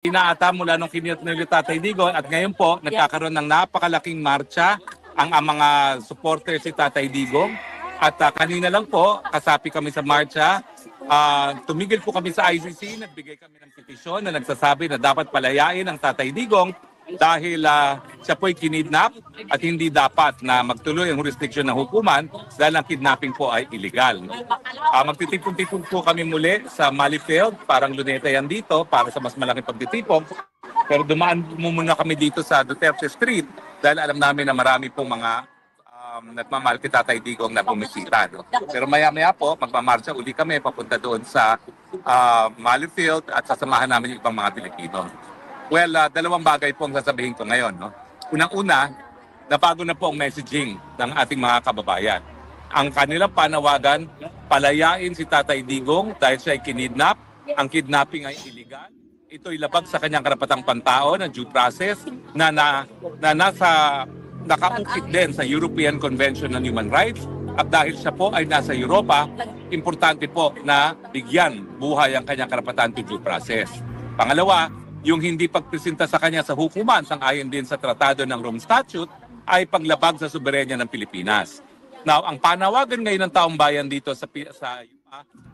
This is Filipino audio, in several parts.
Inaata mula nung kiniyot nila Tatay Digong at ngayon po nagkakaroon ng napakalaking marcha ang mga supporters si Tatay Digong at kanina lang po kasapi kami sa marcha. Tumigil po kami sa ICC, nagbigay kami ng petisyon na nagsasabi na dapat palayain ang Tatay Digong dahil siya po'y kinidnap at hindi dapat na magtuloy ang jurisdiction ng hukuman dahil ang kidnapping po ay illegal. Magtitipon-tipon po kami muli sa Mali Field, parang luneta yan dito para sa mas malaking pagtitipon. Pero dumaan muna kami dito sa Duterte Street dahil alam namin na marami pong mga nagmamahal kay Tatay Digong na bumisita. No? Pero maya-maya po, magmamarcha uli kami papunta doon sa Mali Field at sasamahan namin yung ibang mga Pilipino. Well, dalawang bagay po ang sasabihin ko ngayon. No? Unang-una, nabago na po ang messaging ng ating mga kababayan. Ang kanilang panawagan, palayain si Tatay Digong dahil siya ay kinidnap. Ang kidnapping ay illegal. Ito'y labag sa kanyang karapatang pantao ng due process na nakaukit din sa European Convention on Human Rights. At dahil siya po ay nasa Europa, importante po na bigyan buhay ang kanyang karapatan to due process. Pangalawa, yung hindi pagpresenta sa kanya sa hukuman sang-ayon din sa Tratado ng Rome Statute ay paglabag sa soberenya ng Pilipinas. Now, ang panawagan ngayon ng taong bayan dito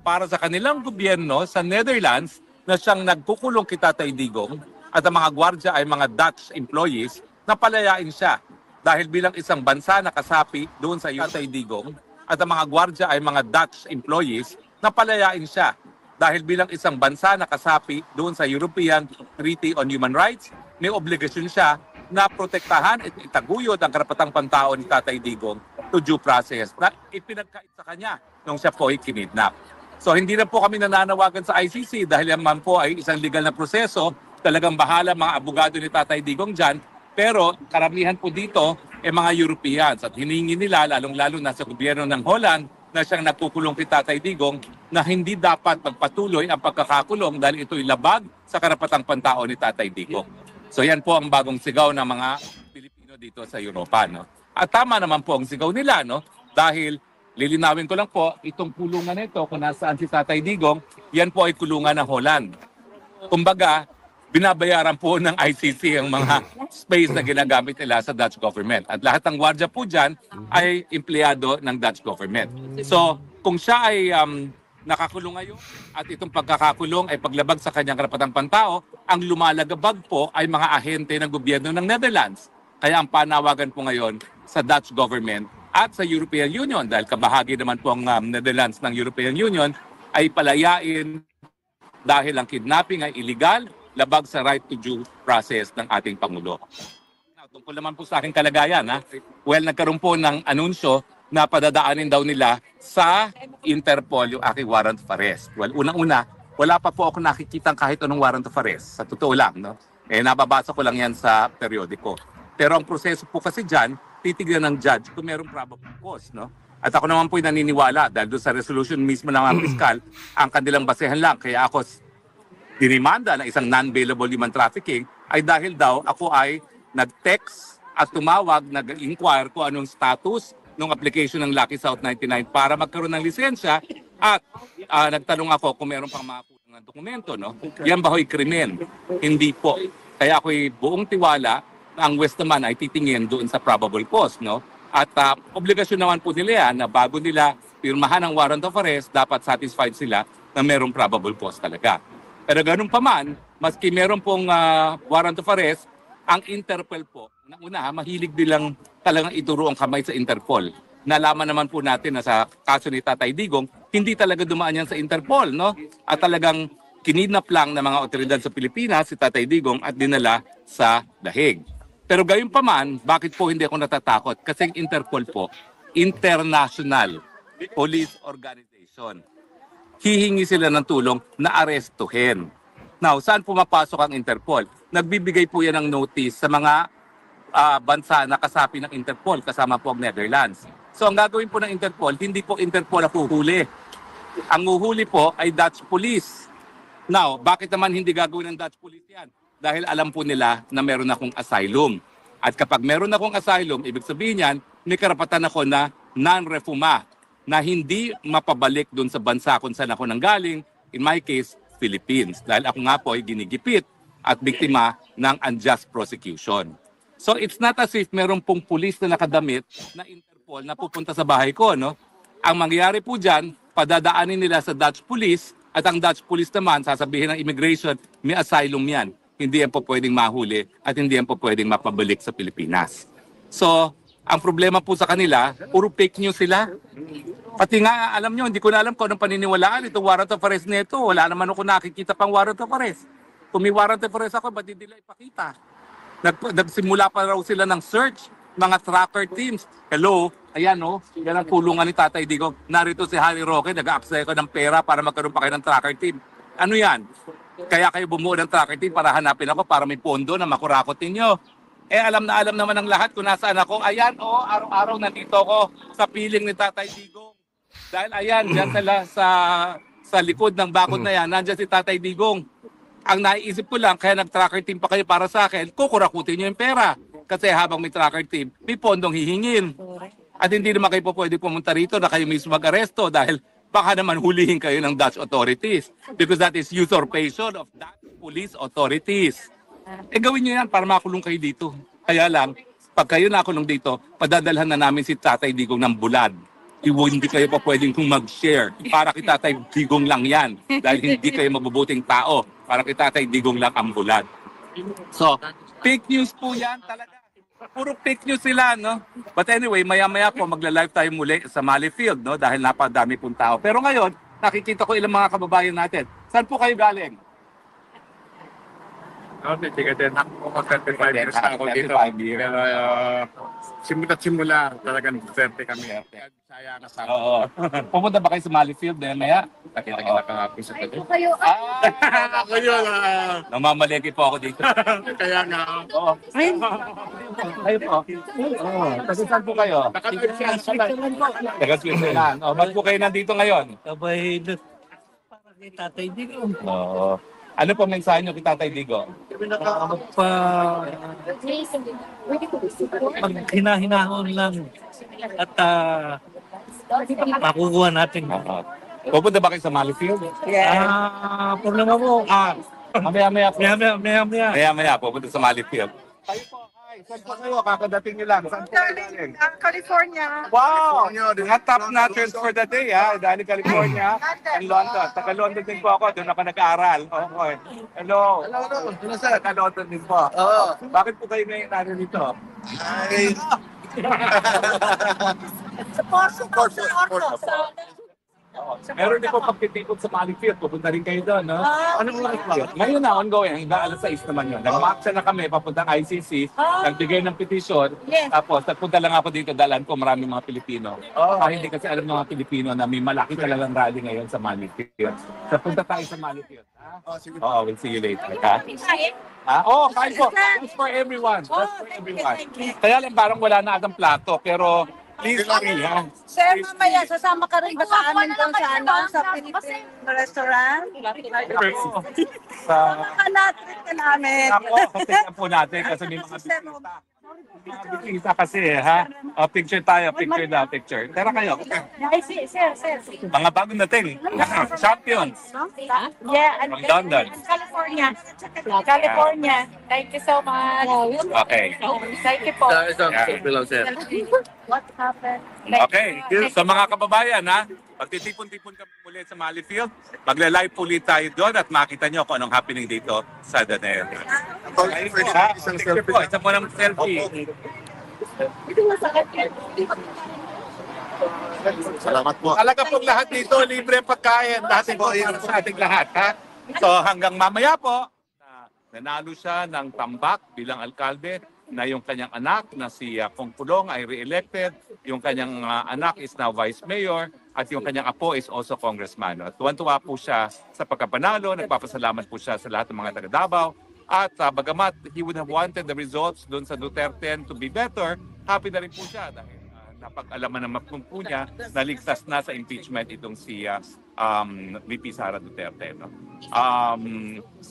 para sa kanilang gobyerno sa Netherlands na siyang nagkukulong kay Tatay Digong at ang mga gwardya ay mga Dutch employees na palayain siya dahil bilang isang bansa na kasapi doon sa Tatay Digong at ang mga gwardya ay mga Dutch employees na palayain siya dahil bilang isang bansa na kasapi doon sa European Treaty on Human Rights, may obligasyon siya na protektahan at itaguyod ang karapatang pantao ni Tatay Digong to due process na ipinagkait sa kanya nung siya po ay kinidnap. So hindi na po kami nananawagan sa ICC dahil naman po ay isang legal na proseso. Talagang bahala mga abogado ni Tatay Digong dyan. Pero karamihan po dito ay mga Europeans at hiningi nila lalong-lalo na sa gobyerno ng Holland na siyang nagkukulong kay Tatay Digong na hindi dapat magpatuloy ang pagkakakulong dahil ito'y labag sa karapatang pantao ni Tatay Digong. So yan po ang bagong sigaw ng mga Pilipino dito sa Europa. No? At tama naman po ang sigaw nila dahil lilinawin ko lang po, itong kulungan nito kung nasaan si Tatay Digong, yan po ay kulungan ng Holland. Kumbaga, binabayaran po ng ICC ang mga space na ginagamit nila sa Dutch government. At lahat ng gwardya po dyan ay empleyado ng Dutch government. So, kung siya ay nakakulong ngayon at itong pagkakakulong ay paglabag sa kanyang karapatang pantao, ang lumalagabag po ay mga ahente ng gobyerno ng Netherlands. Kaya ang panawagan po ngayon sa Dutch government at sa European Union, dahil kabahagi naman po ang Netherlands ng European Union, ay palayain dahil ang kidnapping ay illegal, labag sa right to due process ng ating Pangulo. Tungkol naman po sa aking kalagayan, well, nagkaroon po ng anunsyo na padadaanin daw nila sa Interpol yung aking warrant of arrest. Well, unang-una, wala pa po ako nakikitang kahit anong warrant of arrest. Sa totoo lang, nababasa ko lang yan sa periodiko. Pero ang proseso po kasi dyan, titignan ng judge kung mayroong probable cause. At ako naman po'y naniniwala dahil doon sa resolution mismo ng mga piskal, ang kanilang basehan lang. Kaya ako dinimanda ng isang non-bailable human trafficking ay dahil daw ako ay nag-text at tumawag, nag-inquire kung anong status ng application ng Lucky South 99 para magkaroon ng lisensya at nagtanong ako kung meron pang mga kulang na dokumento. Yan ba ho'y krimen? Hindi po. Kaya ako'y buong tiwala na ang West naman ay titingin doon sa probable cause. At obligasyon naman po nila yan na bago nila pirmahan ang warrant of arrest, dapat satisfied sila na merong probable cause talaga. Pero ganun pa man, maski meron pong warrant of arrest, ang Interpol po, una, mahilig nilang talagang ituro ang kamay sa Interpol. Nalaman naman po natin na sa kaso ni Tatay Digong, hindi talaga dumaan yan sa Interpol. At talagang kinidnap lang ng mga otoridad sa Pilipinas si Tatay Digong at dinala sa Dahig. Pero gayon pa man, bakit po hindi ako natatakot? Kasi ang Interpol po, international police organization. Hihingi sila ng tulong na arestuhin. Now, saan pumapasok ang Interpol? Nagbibigay po yan ng notice sa mga bansa na kasapi ng Interpol, kasama po ang Netherlands. So, ang gagawin po ng Interpol, hindi po Interpol ang huhuli. Ang huhuli po ay Dutch police. Now, bakit naman hindi gagawin ng Dutch police yan? Dahil alam po nila na meron akong asylum. At kapag meron akong asylum, ibig sabihin yan, may karapatan ako na non-refuma, na hindi mapabalik doon sa bansa kung saan ako nanggaling, in my case, Philippines. Dahil ako nga po ay ginigipit at biktima ng unjust prosecution. So it's not as if meron pong pulis na nakadamit na Interpol na pupunta sa bahay ko, no? Ang mangyayari po dyan, padadaanin nila sa Dutch police at ang Dutch police naman, sasabihin ng immigration, may asylum yan. Hindi yan po pwedeng mahuli at hindi yan po pwedeng mapabalik sa Pilipinas. So, ang problema po sa kanila, puro fake news sila. Pati nga, alam nyo, hindi ko na alam kung anong paniniwalaan itong warrant of arrest nito. Wala naman ako nakikita pang warrant of arrest. Kung may warrant of arrest ako, ba't hindi nila ipakita? Nagsimula pa raw sila ng search, mga tracker teams. Hello, ayan o, yan ang kulungan ni Tatay Digong. Narito si Harry Roque, nag-a-apply ko ng pera para magkaroon pa kayo ng tracker team. Ano yan? Kaya kayo bumuo ng tracker team para hanapin ako para may pondo na makurakot ninyo. Eh alam na alam naman ng lahat kung nasaan ako. Ayan o, araw-araw nandito ako sa piling ni Tatay Digong. Dahil ayan, dyan sa likod ng bakod na yan, nandyan si Tatay Digong. Ang naiisip ko lang, kaya nag-tracker team pa kayo para sa akin, kukurakutin nyo yung pera. Kasi habang may tracker team, may pondong hihingin. At hindi naman kayo po pwede pumunta rito na kayo mismo mag-aresto dahil baka naman hulihin kayo ng Dutch authorities. Because that is usurpation of Dutch police authorities. Eh gawin nyo yan para makulong kayo dito. Kaya lang, pag kayo nakulong dito, padadalhan na namin si Tatay Digong ng bulad. Hindi kayo pa pwedeng mag-share. Para kay Tatay Digong lang yan. Dahil hindi kayo mabubuting tao. Para kay Tatay Digong lang ang bulad. So, fake news po yan talaga. Puro fake news sila, no? But anyway, maya-maya po magla-live tayo muli sa Mali Field, no? Dahil napadami pong tao. Pero ngayon, nakikita ko ilang mga kababayan natin. Saan po kayo galing? Ako 35 years na ako dito. 35 years. Pero simula talagang Duterte kami. Saya kasama. Oo. Pumunta ba kayo sa Mali Field maya? Nakita-kita ka nga po sa tabi. Ah! Ako yun. Namamalengke po ako dito. Kaya nga. Oo. Kayo po. Oo. Kasi saan po kayo? Taga Switzerland. O, ba't po kayo nandito ngayon? Abay, para kay Tatay Digong. Oo. Ano po mensahe nyo kay Tatay Digong? Maghinahon lang at makukuha natin. Oo. Pupunta ba kayo sa Mali Field? Problema mo, Maya-maya po. maya. Maya-maya pupunta sa Mali Field. Kayo po, ay, saan po kayo? Kakadating nyo lang. Saan po kayo galing? California. Wow! Mga top notchers for the day, ha? Dahil California and London. Taga London din po ako. Doon ako nag-aaral. Okay. Hello. Hello, sir. Taga London din po. Oo. Bakit po kayo ngayon narito? Ay. Support. Meron din po pagtitipon sa Mali Field. Pupunta rin kayo doon, no? Anong Mali Field? Ngayon na, ongoing. Hanggang alas 6 naman yun. Nag-marcha na kami, papuntang ICC. Nagbigay ng petition. Yes. Tapos, nagpunta lang ako dito. Dalan ko maraming mga Pilipino. Hindi kasi alam ng mga Pilipino na may malaki talagang rally ngayon sa Mali Field. So, punta tayo sa Mali Field. Oo, we'll see you later. Ha? Kain po. That's for everyone. That's for everyone. Kaya lang parang wala na atang plato. Pero, please hurry, ha? Sir, mamaya sasama ka rin ba sa amin doon sa Philippine restaurant? Sa... Nakanatrit ka namin. Ako, tingnan po natin kasi may mga bisita. Mga bisita kasi, ha? O, picture tayo, picture daw, picture. Tara kayo. Sir. Mga bagong dating. Champions. Yeah, From London. California. Thank you so much. Okay. Thank you po. What happened? Okay. So mga kababayan, ha? Pagtitipon-tipon ka muli sa Mali Field, magla-live ulit tayo doon at makita nyo kung anong happening dito sa Danel. Isang Picture po, isa po ng selfie. Salamat po. Talaga po lahat dito, libre pagkain. Lahat po sa ating lahat, ha? So hanggang mamaya po, nanalo siya ng tambak bilang alkalde na yung kanyang anak na si Kong Pulong ay re-elected, yung kanyang anak is now vice mayor, at yung kanyang apo is also congressman. At tuwan-tuwa po siya sa pagkapanalo, nagpapasalamat po siya sa lahat ng mga taga Davao. At bagamat he would have wanted the results doon sa Duterte to be better, happy na rin po siya dahil napag-alaman naman po niya na ligtas na sa impeachment itong si VP Sara Duterte. No?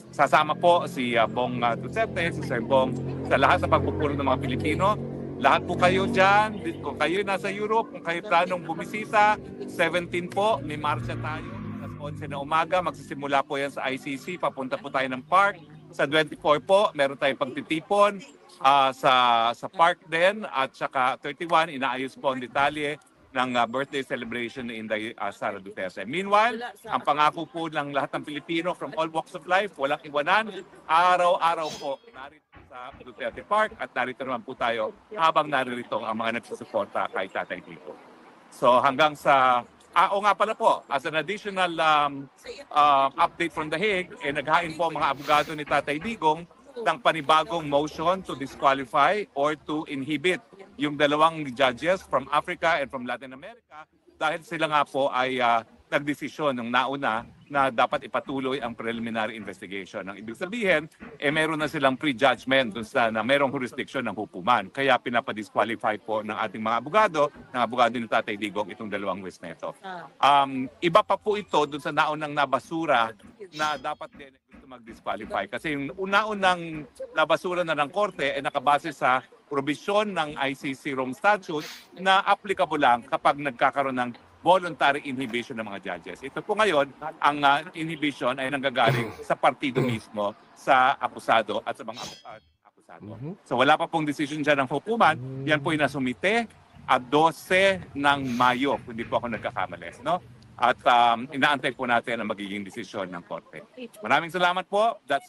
Sasama po si Bong Duterte, si Sir Bong, sa lahat sa pagpupulong ng mga Pilipino. Lahat po kayo dyan, kung kayo nasa Europe, kung kayo planong bumisita, 17 po, may marsya tayo. Alas 11 na umaga, magsisimula po yan sa ICC, papunta po tayo ng park. Sa 24 po, meron tayong pagtitipon sa park din at saka 31, inaayos po ang detalye ng birthday celebration ni Inday Sara Duterte. Meanwhile, ang pangako po ng lahat ng Pilipino from all walks of life, walang iwanan, araw-araw po narito sa Duterte Park at narito naman po tayo habang narito ang mga nagsusuporta kay Tatay Digo. So hanggang sa o nga pala po, as an additional update from The Hague, naghain po ang mga abogado ni Tatay Digong ng panibagong motion to disqualify or to inhibit yung dalawang judges from Africa and from Latin America dahil sila nga po ay nagdesisyon ng nauna na dapat ipatuloy ang preliminary investigation. Ang ibig sabihin, meron na silang prejudgment dun sa na merong jurisdiction ng hukuman. Kaya pinapadisqualify po ng ating mga abogado ni Tatay Digong itong dalawang witness na ito. Iba pa po ito dun sa naunang nabasura na dapat din gusto mag-disqualify. Kasi yung una-unang nabasura na ng korte ay nakabase sa probisyon ng ICC Rome Statute na applicable lang kapag nagkakaroon ng voluntary inhibition ng mga judges. Ito po ngayon, ang inhibition ay nanggagaling sa partido mismo, sa akusado at sa mga akusado. So wala pa pong decision dyan ng hukuman. Yan po yung nasumite at 12 ng Mayo, kung hindi po ako nagkakamali. No? At inaantay po natin ang magiging desisyon ng korte. Maraming salamat po. That's